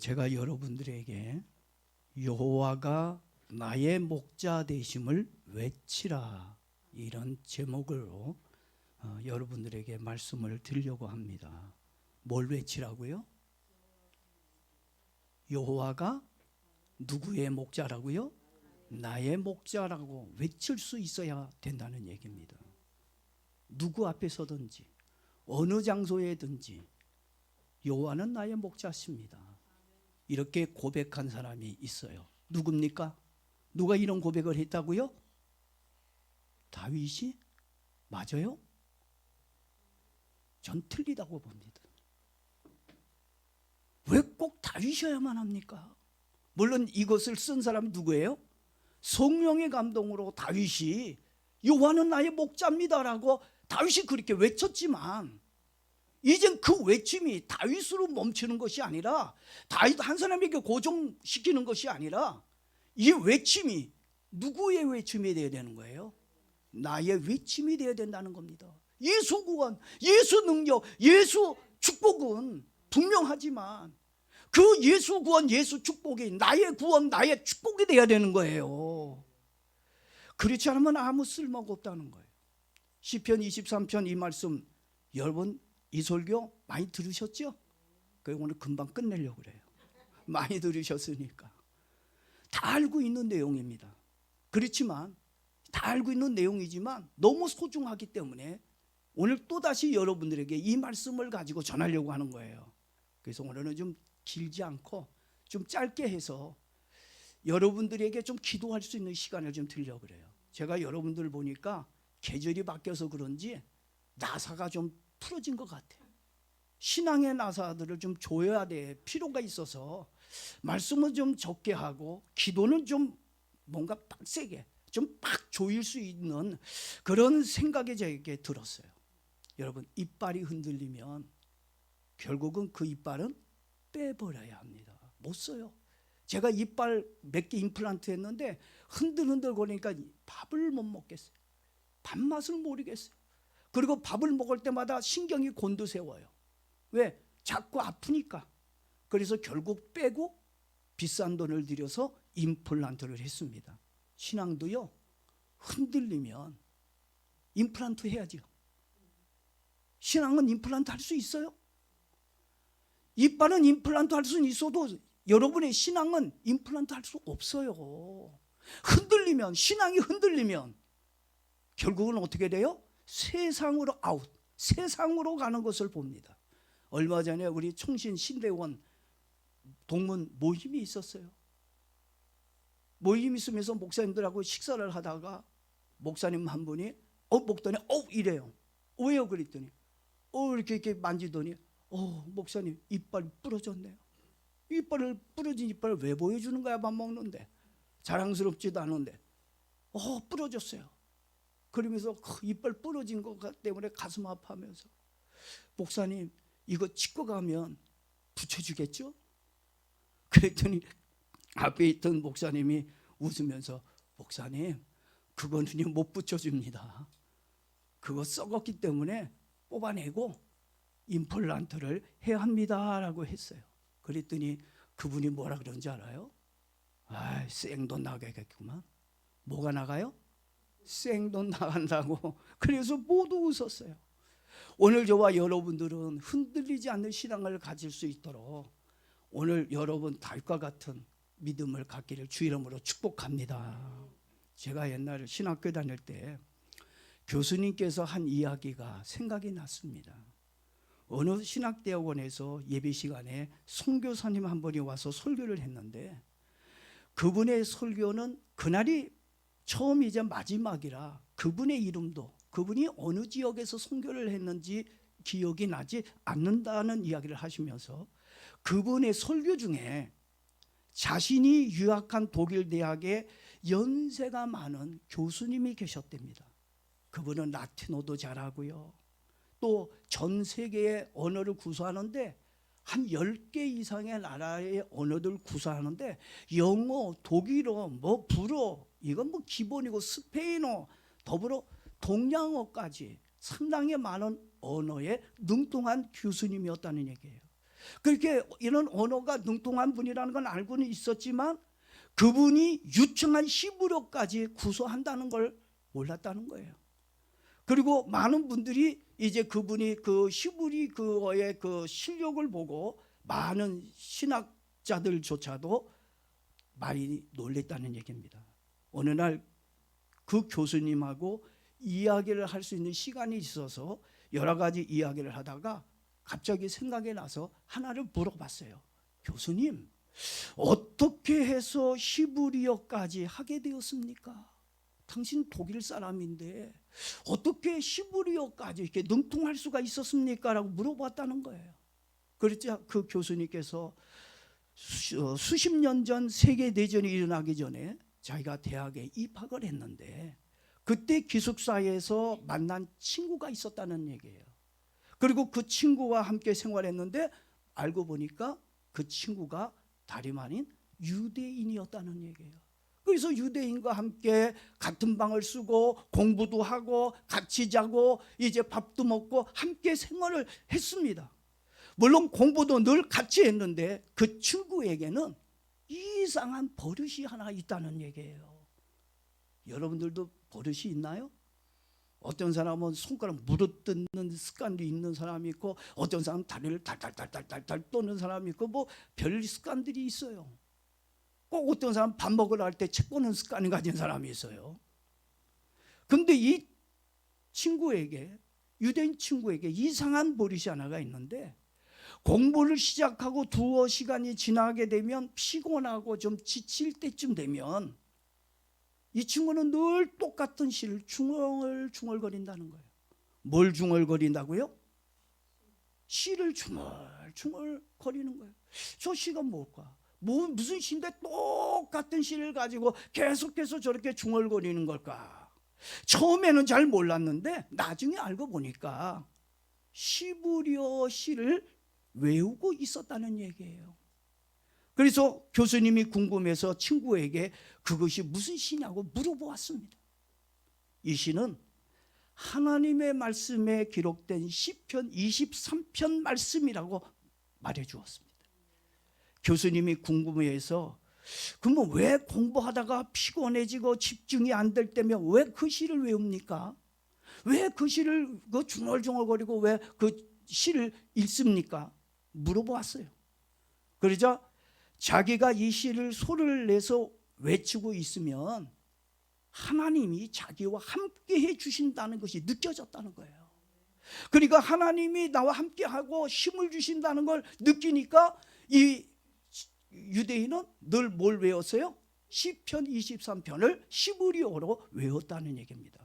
제가 여러분들에게 여호와가 나의 목자 되심을 외치라, 이런 제목으로 여러분들에게 말씀을 드리려고 합니다. 뭘 외치라고요? 여호와가 누구의 목자라고요? 나의 목자라고 외칠 수 있어야 된다는 얘기입니다. 누구 앞에서든지 어느 장소에든지 여호와는 나의 목자십니다, 이렇게 고백한 사람이 있어요. 누굽니까? 누가 이런 고백을 했다고요? 다윗이? 맞아요? 전 틀리다고 봅니다. 왜 꼭 다윗이어야만 합니까? 물론 이것을 쓴 사람이 누구예요? 성령의 감동으로 다윗이 여호와는 나의 목자입니다라고 다윗이 그렇게 외쳤지만, 이젠 그 외침이 다윗으로 멈추는 것이 아니라, 다윗 한 사람에게 고정시키는 것이 아니라, 이 외침이 누구의 외침이 되어야 되는 거예요? 나의 외침이 되어야 된다는 겁니다. 예수 구원, 예수 능력, 예수 축복은 분명하지만 그 예수 구원, 예수 축복이 나의 구원, 나의 축복이 되어야 되는 거예요. 그렇지 않으면 아무 쓸모가 없다는 거예요. 시편 23편 이 말씀, 여러분 이 설교 많이 들으셨죠? 그래서 오늘 금방 끝내려고 그래요. 많이 들으셨으니까 다 알고 있는 내용입니다. 그렇지만 다 알고 있는 내용이지만 너무 소중하기 때문에 오늘 또다시 여러분들에게 이 말씀을 가지고 전하려고 하는 거예요. 그래서 오늘은 좀 길지 않고 좀 짧게 해서 여러분들에게 좀 기도할 수 있는 시간을 좀 드리려고 그래요. 제가 여러분들 보니까 계절이 바뀌어서 그런지 나사가 좀 풀어진 것 같아요. 신앙의 나사들을 좀 조여야 될 필요가 있어서 말씀은 좀 적게 하고 기도는 좀 뭔가 빡세게 좀 팍 조일 수 있는 그런 생각이 저에게 들었어요. 여러분, 이빨이 흔들리면 결국은 그 이빨은 빼버려야 합니다. 못 써요. 제가 이빨 몇 개 임플란트 했는데 흔들흔들 거리니까 밥을 못 먹겠어요. 밥맛을 모르겠어요. 그리고 밥을 먹을 때마다 신경이 곤두세워요. 왜? 자꾸 아프니까. 그래서 결국 빼고 비싼 돈을 들여서 임플란트를 했습니다. 신앙도요, 흔들리면 임플란트 해야죠. 신앙은 임플란트 할 수 있어요? 이빨은 임플란트 할 수는 있어도 여러분의 신앙은 임플란트 할 수 없어요. 흔들리면, 신앙이 흔들리면 결국은 어떻게 돼요? 세상으로 아웃, 세상으로 가는 것을 봅니다. 얼마 전에 우리 총신 신대원 동문 모임이 있었어요. 모임 있으면서 목사님들하고 식사를 하다가 목사님 한 분이 먹더니 이래요. 왜요? 그랬더니 이렇게 만지더니 목사님 이빨 부러졌네요. 이빨을 부러진 이빨을 왜 보여주는 거야? 밥 먹는데 자랑스럽지도 않은데 부러졌어요. 그러면서 이빨 부러진 것 때문에 가슴 아파하면서, 목사님 이거 치과 가면 붙여주겠죠? 그랬더니 앞에 있던 목사님이 웃으면서, 목사님 그거는요 못 붙여줍니다. 그거 썩었기 때문에 뽑아내고 임플란트를 해야 합니다 라고 했어요. 그랬더니 그분이 뭐라 그런지 알아요? 생돈 나가겠구만. 뭐가 나가요? 생돈 나간다고. 그래서 모두 웃었어요. 오늘 저와 여러분들은 흔들리지 않는 신앙을 가질 수 있도록 오늘 여러분 다윗과 같은 믿음을 갖기를 주 이름으로 축복합니다. 제가 옛날에 신학교 다닐 때 교수님께서 한 이야기가 생각이 났습니다. 어느 신학대학원에서 예배 시간에 선교사님 한 분이 와서 설교를 했는데, 그분의 설교는 그날이 처음이자 마지막이라 그분의 이름도, 그분이 어느 지역에서 선교를 했는지 기억이 나지 않는다는 이야기를 하시면서 그분의 설교 중에 자신이 유학한 독일 대학에 연세가 많은 교수님이 계셨답니다. 그분은 라틴어도 잘하고요, 또 전 세계의 언어를 구사하는데 한 10개 이상의 나라의 언어들을 구사하는데 영어, 독일어, 불어, 이건 기본이고 스페인어, 더불어 동양어까지 상당히 많은 언어에 능통한 교수님이었다는 얘기예요. 그렇게 이런 언어가 능통한 분이라는 건 알고는 있었지만 그분이 유창한 히브리어까지 구사한다는 걸 몰랐다는 거예요. 그리고 많은 분들이 이제 그분이 그 히브리어의 그 실력을 보고 많은 신학자들조차도 많이 놀랬다는 얘기입니다. 어느 날 그 교수님하고 이야기를 할 수 있는 시간이 있어서 여러 가지 이야기를 하다가 갑자기 생각이 나서 하나를 물어봤어요. 교수님, 어떻게 해서 히브리어까지 하게 되었습니까? 당신 독일 사람인데 어떻게 히브리어까지 이렇게 능통할 수가 있었습니까? 라고 물어봤다는 거예요. 그랬자 그 교수님께서 수십 년 전 세계대전이 일어나기 전에 자기가 대학에 입학을 했는데 그때 기숙사에서 만난 친구가 있었다는 얘기예요. 그리고 그 친구와 함께 생활했는데 알고 보니까 그 친구가 다름 아닌 유대인이었다는 얘기예요. 그래서 유대인과 함께 같은 방을 쓰고 공부도 하고 같이 자고 이제 밥도 먹고 함께 생활을 했습니다. 물론 공부도 늘 같이 했는데 그 친구에게는 이상한 버릇이 하나 있다는 얘기예요. 여러분들도 버릇이 있나요? 어떤 사람은 손가락 물어뜯는 습관도 있는 사람이 있고 어떤 사람은 다리를 달달달달달 떠는 사람이 있고 뭐 별 습관들이 있어요. 꼭 어떤 사람은 밥 먹으러 갈 때 책 보는 습관을 가진 사람이 있어요. 근데 이 친구에게, 유대인 친구에게 이상한 버릇이 하나가 있는데 공부를 시작하고 두어 시간이 지나게 되면 피곤하고 좀 지칠 때쯤 되면 이 친구는 늘 똑같은 시를 중얼중얼거린다는 거예요. 뭘 중얼거린다고요? 시를 중얼중얼거리는 거예요. 저 시가 뭘까? 무슨 시인데 똑같은 시를 가지고 계속해서 저렇게 중얼거리는 걸까? 처음에는 잘 몰랐는데 나중에 알고 보니까 히브리어 시를 외우고 있었다는 얘기예요. 그래서 교수님이 궁금해서 친구에게 그것이 무슨 시냐고 물어보았습니다. 이 시는 하나님의 말씀에 기록된 시편 23편 말씀이라고 말해 주었습니다. 교수님이 궁금해해서 그러면 왜 공부하다가 피곤해지고 집중이 안 될 때면 왜 그 시를 외웁니까? 왜 그 시를 중얼중얼거리고 왜 그 시를 읽습니까? 물어보았어요. 그러자 자기가 이 시를 소리를 내서 외치고 있으면 하나님이 자기와 함께 해 주신다는 것이 느껴졌다는 거예요. 그러니까 하나님이 나와 함께하고 힘을 주신다는 걸 느끼니까 이 유대인은 늘 뭘 외웠어요? 시편 23편을 히브리어로 외웠다는 얘기입니다.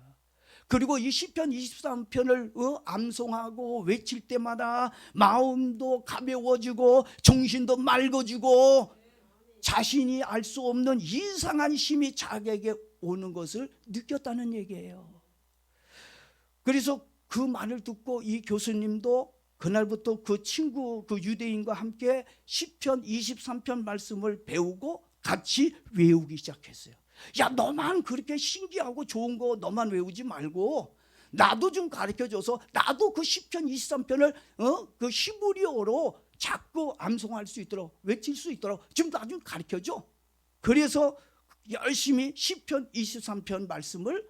그리고 이 시편 23편을 암송하고 외칠 때마다 마음도 가벼워지고 정신도 맑아지고 자신이 알 수 없는 이상한 힘이 자기에게 오는 것을 느꼈다는 얘기예요. 그래서 그 말을 듣고 이 교수님도 그날부터 그 친구, 그 유대인과 함께 시편 23편 말씀을 배우고 같이 외우기 시작했어요. 야, 너만 그렇게 신기하고 좋은 거 너만 외우지 말고 나도 좀 가르쳐줘서 나도 그 시편 23편을 그 히브리어로 자꾸 암송할 수 있도록 외칠 수 있도록 좀 나 좀 가르쳐줘. 그래서 열심히 시편 23편 말씀을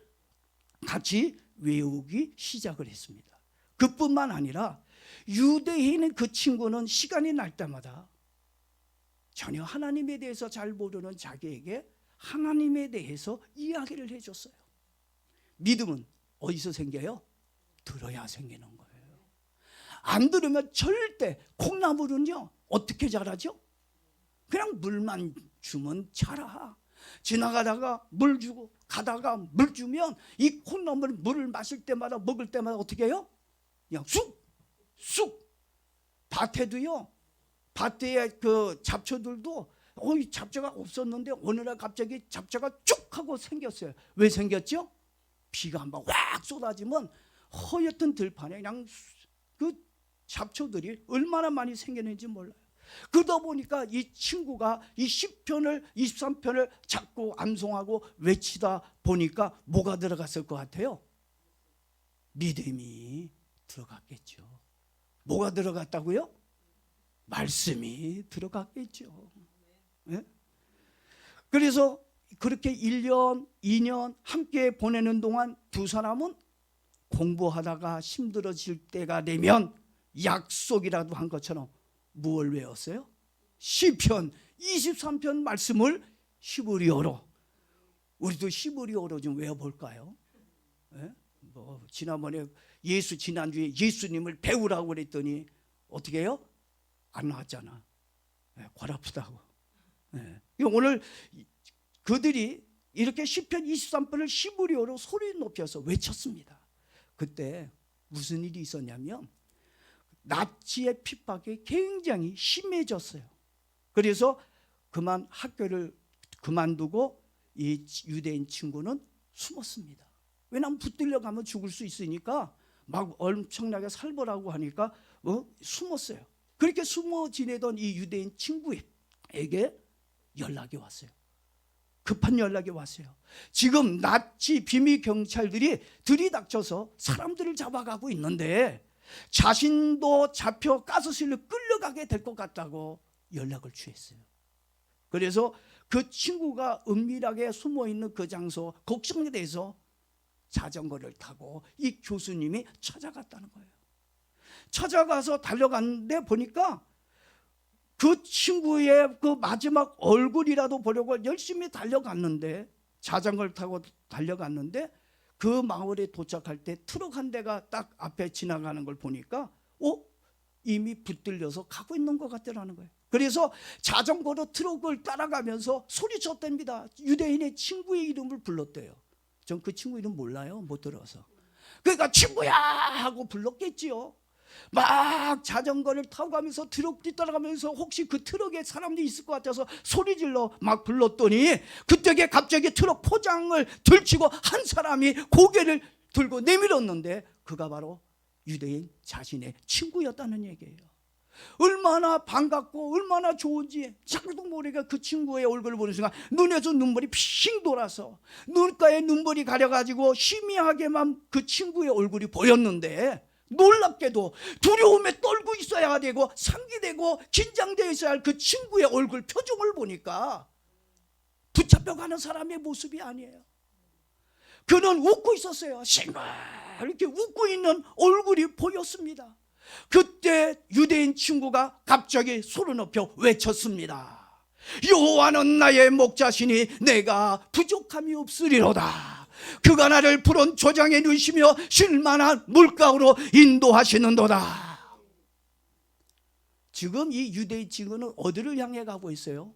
같이 외우기 시작을 했습니다. 그뿐만 아니라 유대인의 그 친구는 시간이 날 때마다 전혀 하나님에 대해서 잘 모르는 자기에게 하나님에 대해서 이야기를 해줬어요. 믿음은 어디서 생겨요? 들어야 생기는 거예요. 안 들으면 절대, 콩나물은요 어떻게 자라죠? 그냥 물만 주면 자라. 지나가다가 물 주고 가다가 물 주면 이 콩나물 물을 마실 때마다 먹을 때마다 어떻게 해요? 그냥 쑥. 밭에도요, 밭에 그 잡초들도 잡초가 없었는데 어느 날 갑자기 잡초가 쭉 하고 생겼어요. 왜 생겼죠? 비가 한 번 확 쏟아지면 허옇던 들판에 그냥 그 잡초들이 얼마나 많이 생겼는지 몰라요. 그러다 보니까 이 친구가 이 시편을 23편을 자꾸 암송하고 외치다 보니까 뭐가 들어갔을 것 같아요? 믿음이 들어갔겠죠. 뭐가 들어갔다고요? 말씀이 들어갔겠죠. 예? 그래서 그렇게 1년, 2년 함께 보내는 동안 두 사람은 공부하다가 힘들어질 때가 되면 약속이라도 한 것처럼 무엇을 외웠어요? 시편 23편 말씀을 히브리어로. 우리도 히브리어로 좀 외워볼까요? 예? 뭐 지난번에 지난주에 예수님을 배우라고 그랬더니 어떻게 해요? 안 나왔잖아. 예, 골 아프다고. 예. 오늘 그들이 이렇게 시편 23편을 히브리어로 소리 높여서 외쳤습니다. 그때 무슨 일이 있었냐면 나치의 핍박이 굉장히 심해졌어요. 그래서 학교를 그만두고 이 유대인 친구는 숨었습니다. 왜냐하면 붙들려 가면 죽을 수 있으니까 막 엄청나게 살벌하고 하니까 숨었어요. 그렇게 숨어 지내던 이 유대인 친구에게 연락이 왔어요. 급한 연락이 왔어요. 지금 나치 비밀 경찰들이 들이닥쳐서 사람들을 잡아가고 있는데 자신도 잡혀 가스실로 끌려가게 될 것 같다고 연락을 취했어요. 그래서 그 친구가 은밀하게 숨어있는 그 장소 걱정에 대해서 자전거를 타고 이 교수님이 찾아갔다는 거예요. 찾아가서 달려갔는데 보니까 그 친구의 그 마지막 얼굴이라도 보려고 열심히 달려갔는데, 자전거를 타고 달려갔는데 그 마을에 도착할 때 트럭 한 대가 딱 앞에 지나가는 걸 보니까 이미 붙들려서 가고 있는 것 같더라는 거예요. 그래서 자전거로 트럭을 따라가면서 소리쳤답니다. 유대인의 친구의 이름을 불렀대요. 전 그 친구 이름 몰라요. 못 들어서. 그러니까 친구야 하고 불렀겠지요. 막 자전거를 타고 가면서 트럭 뒤따라가면서 혹시 그 트럭에 사람들이 있을 것 같아서 소리질러 막 불렀더니 그때 갑자기 트럭 포장을 들치고 한 사람이 고개를 들고 내밀었는데 그가 바로 유대인 자신의 친구였다는 얘기예요. 얼마나 반갑고 얼마나 좋은지 자기도 모르게 그 친구의 얼굴을 보는 순간 눈에서 눈물이 핑 돌아서 눈가에 눈물이 가려가지고 희미하게만 그 친구의 얼굴이 보였는데, 놀랍게도 두려움에 떨고 있어야 되고 상기되고 긴장되어 있어야 할 그 친구의 얼굴 표정을 보니까 붙잡혀가는 사람의 모습이 아니에요. 그는 웃고 있었어요. 이렇게 웃고 있는 얼굴이 보였습니다. 그때 유대인 친구가 갑자기 소리 높여 외쳤습니다. 여호와는 나의 목자시니 내가 부족함이 없으리로다. 그가 나를 푸른 조장에 누시며 쉴만한 물가로 인도하시는도다. 지금 이 유대인 친구는 어디를 향해 가고 있어요?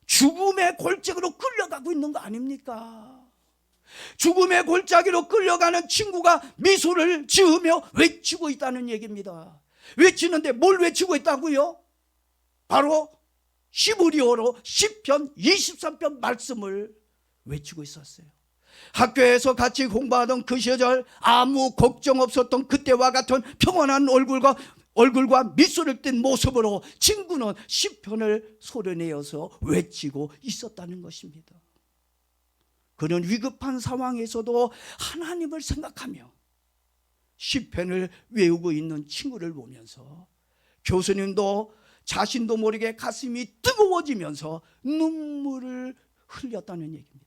죽음의 골짜기로 끌려가고 있는 거 아닙니까? 죽음의 골짜기로 끌려가는 친구가 미소를 지으며 외치고 있다는 얘기입니다. 외치는데 뭘 외치고 있다고요? 바로 히브리어로 시편 23편 말씀을 외치고 있었어요. 학교에서 같이 공부하던 그 시절 아무 걱정 없었던 그때와 같은 평온한 얼굴과 미소를 띤 모습으로 친구는 시편을 소리내어서 외치고 있었다는 것입니다. 그는 위급한 상황에서도 하나님을 생각하며 시편을 외우고 있는 친구를 보면서 교수님도 자신도 모르게 가슴이 뜨거워지면서 눈물을 흘렸다는 얘기입니다.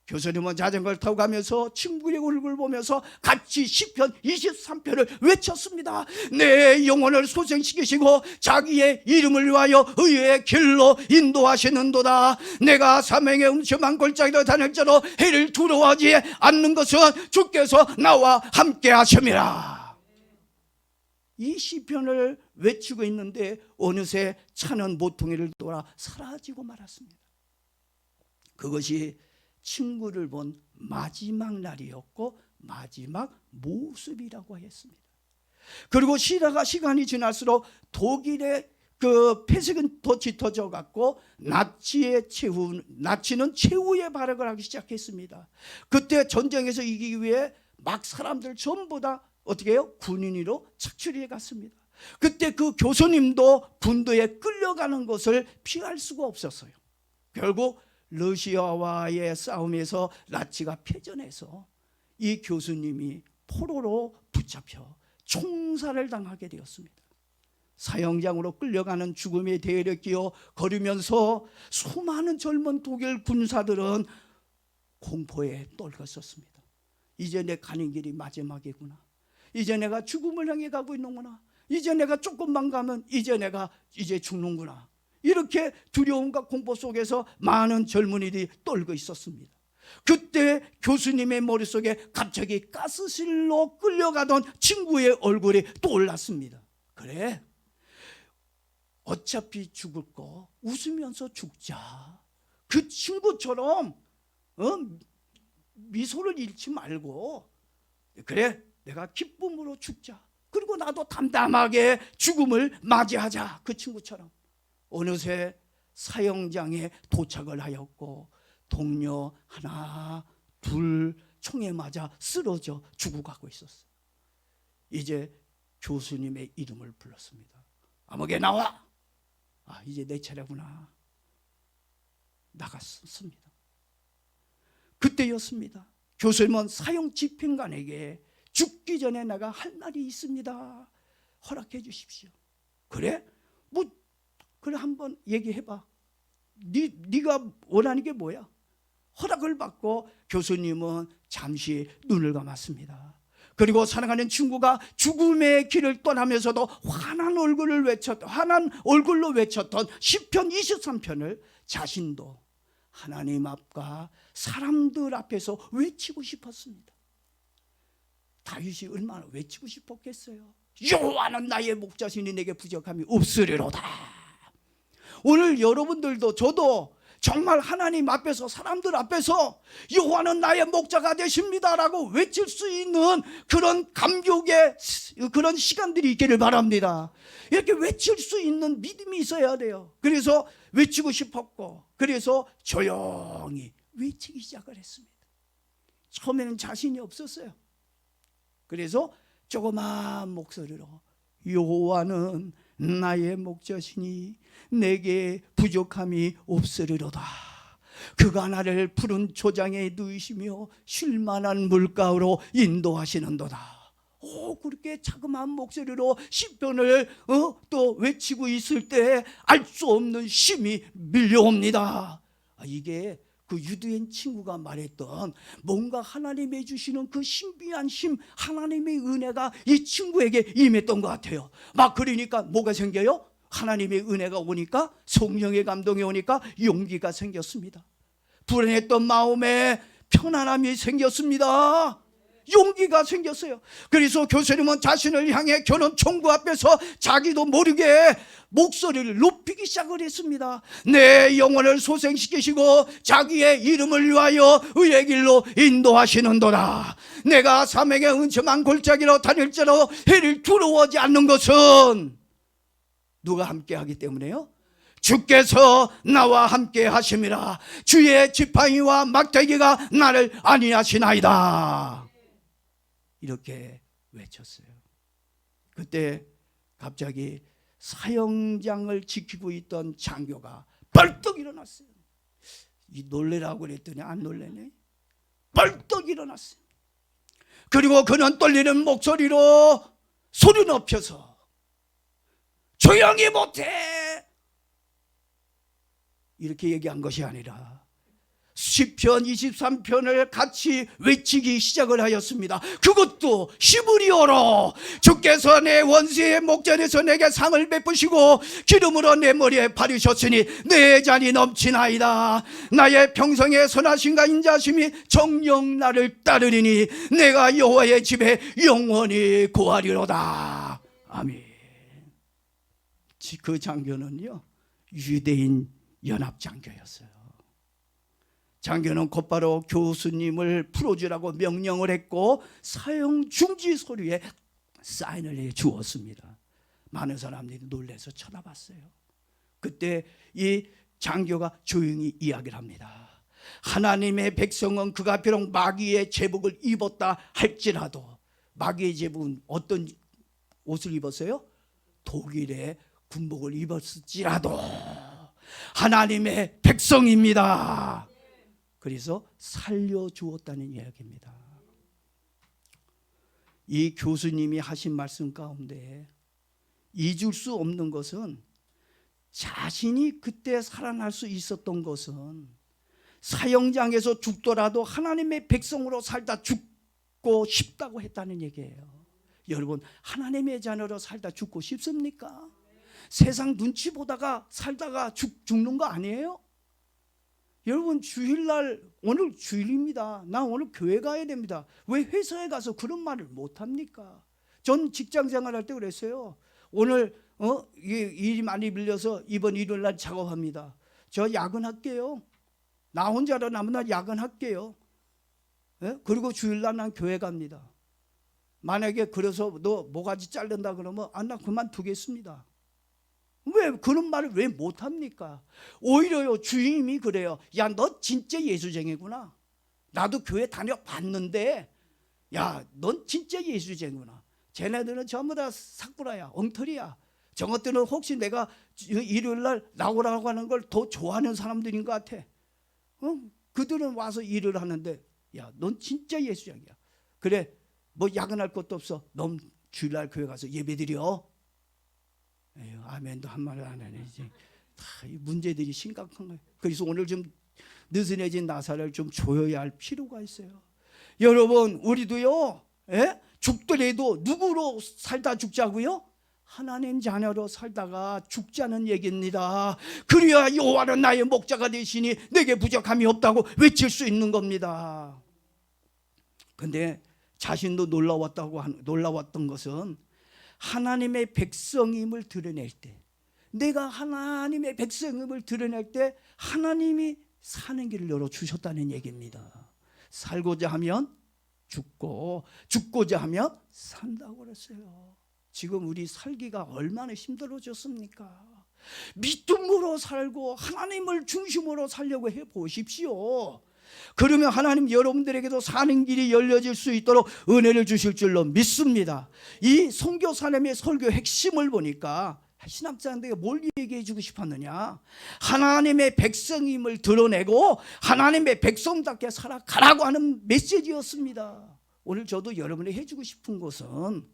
교수님은 자전거를 타고 가면서 친구의 얼굴을 보면서 같이 시편 23편을 외쳤습니다. 내 영혼을 소생시키시고 자기의 이름을 위하여 의의 길로 인도하시는도다. 내가 사망의 음침한 골짜기로 다닐지라도 해를 두려워하지 않는 것은 주께서 나와 함께 하심이라. 이 시편을 외치고 있는데 어느새 차는 모퉁이를 돌아 사라지고 말았습니다. 그것이 친구를 본 마지막 날이었고 마지막 모습이라고 했습니다. 그리고 시간이 지날수록 독일의 그 폐색은 더 짙어져 갔고 나치는 최후의 발악을 하기 시작했습니다. 그때 전쟁에서 이기기 위해 막 사람들 전부 다 어떻게 해요? 군인으로 착출해 갔습니다. 그때 그 교수님도 군도에 끌려가는 것을 피할 수가 없었어요. 결국 러시아와의 싸움에서 나치가 패전해서 이 교수님이 포로로 붙잡혀 총살을 당하게 되었습니다. 사형장으로 끌려가는 죽음의 대열에 끼어 걸으면서 수많은 젊은 독일 군사들은 공포에 떨었었습니다. 이제 내 가는 길이 마지막이구나. 이제 내가 죽음을 향해 가고 있는구나. 이제 내가 조금만 가면 내가 죽는구나. 이렇게 두려움과 공포 속에서 많은 젊은이들이 떨고 있었습니다. 그때 교수님의 머릿속에 갑자기 가스실로 끌려가던 친구의 얼굴이 떠올랐습니다. 그래, 어차피 죽을 거 웃으면서 죽자. 그 친구처럼 미소를 잃지 말고, 그래, 내가 기쁨으로 죽자. 그리고 나도 담담하게 죽음을 맞이하자. 그 친구처럼. 어느새 사형장에 도착을 하였고 동료 하나 둘 총에 맞아 쓰러져 죽어가고 있었어요. 이제 교수님의 이름을 불렀습니다. 아무개 나와. 이제 내 차례구나. 나갔습니다. 그때였습니다. 교수님은 사형 집행관에게 죽기 전에 내가 할 말이 있습니다. 허락해 주십시오. 그래? 그래, 한번 얘기해봐. 네가 원하는 게 뭐야? 허락을 받고 교수님은 잠시 눈을 감았습니다. 그리고 사랑하는 친구가 죽음의 길을 떠나면서도 환한 얼굴로 외쳤던 시편 23편을 자신도 하나님 앞과 사람들 앞에서 외치고 싶었습니다. 다윗이 얼마나 외치고 싶었겠어요. 여호와는 나의 목자시니 내게 부족함이 없으리로다. 오늘 여러분들도 저도 정말 하나님 앞에서 사람들 앞에서 여호와는 나의 목자가 되십니다라고 외칠 수 있는 그런 감격의 그런 시간들이 있기를 바랍니다. 이렇게 외칠 수 있는 믿음이 있어야 돼요. 그래서 외치고 싶었고, 그래서 조용히 외치기 시작을 했습니다. 처음에는 자신이 없었어요. 그래서 조그마한 목소리로 여호와는 나의 목자시니 내게 부족함이 없으리로다. 그가 나를 푸른 초장에 누이시며 쉴만한 물가로 인도하시는도다. 그렇게 자그마한 목소리로 시편을 또 외치고 있을 때 알 수 없는 힘이 밀려옵니다. 이게 그 유대인 친구가 말했던 뭔가 하나님이 주시는 그 신비한 힘, 하나님의 은혜가 이 친구에게 임했던 것 같아요. 그러니까 뭐가 생겨요? 하나님의 은혜가 오니까, 성령의 감동이 오니까 용기가 생겼습니다. 불안했던 마음에 편안함이 생겼습니다. 용기가 생겼어요. 그래서 교수님은 자신을 향해 교는 총구 앞에서 자기도 모르게 목소리를 높이기 시작을 했습니다. 내 영혼을 소생시키시고 자기의 이름을 위하여 의의 길로 인도하시는도다. 내가 사명의 은첨한 골짜기로 다닐지라도 해를 두려워하지 않는 것은 누가 함께하기 때문에요? 주께서 나와 함께 하심이라. 주의 지팡이와 막대기가 나를 안위하시나이다. 이렇게 외쳤어요. 그때 갑자기 사형장을 지키고 있던 장교가 벌떡 일어났어요. 놀래라고 그랬더니 안 놀래네. 벌떡 일어났어요. 그리고 그는 떨리는 목소리로 소리 높여서 조용히 못해, 이렇게 얘기한 것이 아니라 시편 23편을 같이 외치기 시작을 하였습니다. 그것도 히브리어로 주께서 내 원수의 목전에서 내게 상을 베푸시고 기름으로 내 머리에 바르셨으니 내 잔이 넘치나이다. 나의 평생의 선하심과 인자심이 정녕 나를 따르리니 내가 여호와의 집에 영원히 거하리로다. 아멘. 그 장교는요, 유대인 연합장교였어요. 장교는 곧바로 교수님을 풀어주라고 명령을 했고 사형 중지 서류에 사인을 해 주었습니다. 많은 사람들이 놀라서 쳐다봤어요. 그때 이 장교가 조용히 이야기를 합니다. 하나님의 백성은 그가 비록 마귀의 제복을 입었다 할지라도, 마귀의 제복은 어떤 옷을 입었어요? 독일의 군복을 입었을지라도 하나님의 백성입니다. 그래서 살려주었다는 이야기입니다. 이 교수님이 하신 말씀 가운데 잊을 수 없는 것은 자신이 그때 살아날 수 있었던 것은 사형장에서 죽더라도 하나님의 백성으로 살다 죽고 싶다고 했다는 얘기예요. 여러분, 하나님의 자녀로 살다 죽고 싶습니까? 세상 눈치 보다가 살다가 죽는 거 아니에요? 여러분, 주일날, 오늘 주일입니다. 나 오늘 교회 가야 됩니다. 왜 회사에 가서 그런 말을 못합니까? 전 직장 생활할 때 그랬어요. 오늘 일이 많이 밀려서 이번 일요일날 작업합니다. 저 야근할게요. 나 혼자로 남은 날 야근할게요. 예? 그리고 주일날 난 교회 갑니다. 만약에 그래서 너 모가지 자른다 그러면 나 그만두겠습니다. 왜 그런 말을 왜 못합니까? 오히려요, 주임이 그래요. 야, 너 진짜 예수쟁이구나. 나도 교회 다녀봤는데 야, 넌 진짜 예수쟁이구나. 쟤네들은 전부 다 삭구라야, 엉터리야. 저것들은 혹시 내가 일요일날 나오라고 하는 걸 더 좋아하는 사람들인 것 같아. 그들은 와서 일을 하는데 야, 넌 진짜 예수쟁이야. 그래, 뭐 야근할 것도 없어. 넌 주일날 교회 가서 예배드려. 에휴, 아멘도 한마디 안 하네. 이제 이 문제들이 심각한 거예요. 그래서 오늘 좀 느슨해진 나사를 좀 조여야 할 필요가 있어요. 여러분, 우리도요, 죽더라도 누구로 살다 죽자고요? 하나님 자녀로 살다가 죽자는 얘기입니다. 그래야 여호와는 나의 목자가 되시니 내게 부족함이 없다고 외칠 수 있는 겁니다. 근데 자신도 놀라웠던 것은 하나님의 백성임을 드러낼 때, 내가 하나님의 백성임을 드러낼 때 하나님이 사는 길을 열어주셨다는 얘기입니다. 살고자 하면 죽고 죽고자 하면 산다고 그랬어요. 지금 우리 살기가 얼마나 힘들어졌습니까? 믿음으로 살고 하나님을 중심으로 살려고 해보십시오. 그러면 하나님 여러분들에게도 사는 길이 열려질 수 있도록 은혜를 주실 줄로 믿습니다. 이 선교사님의 설교 핵심을 보니까 신학자들에게 뭘 얘기해 주고 싶었느냐, 하나님의 백성임을 드러내고 하나님의 백성답게 살아가라고 하는 메시지였습니다. 오늘 저도 여러분에게 해주고 싶은 것은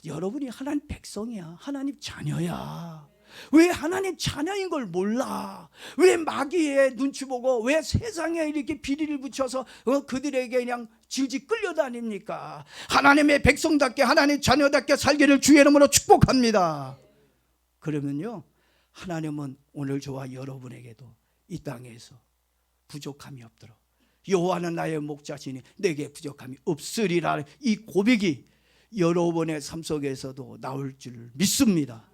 여러분이 하나님 백성이야, 하나님 자녀야. 왜 하나님 자녀인 걸 몰라? 왜 마귀의 눈치 보고 왜 세상에 이렇게 비리를 붙여서 그들에게 그냥 질질 끌려다닙니까? 하나님의 백성답게 하나님 자녀답게 살기를 주의 이름으로 축복합니다. 그러면요, 하나님은 오늘 저와 여러분에게도 이 땅에서 부족함이 없도록, 여호와는 나의 목자시니 내게 부족함이 없으리라, 이 고백이 여러분의 삶 속에서도 나올 줄 믿습니다.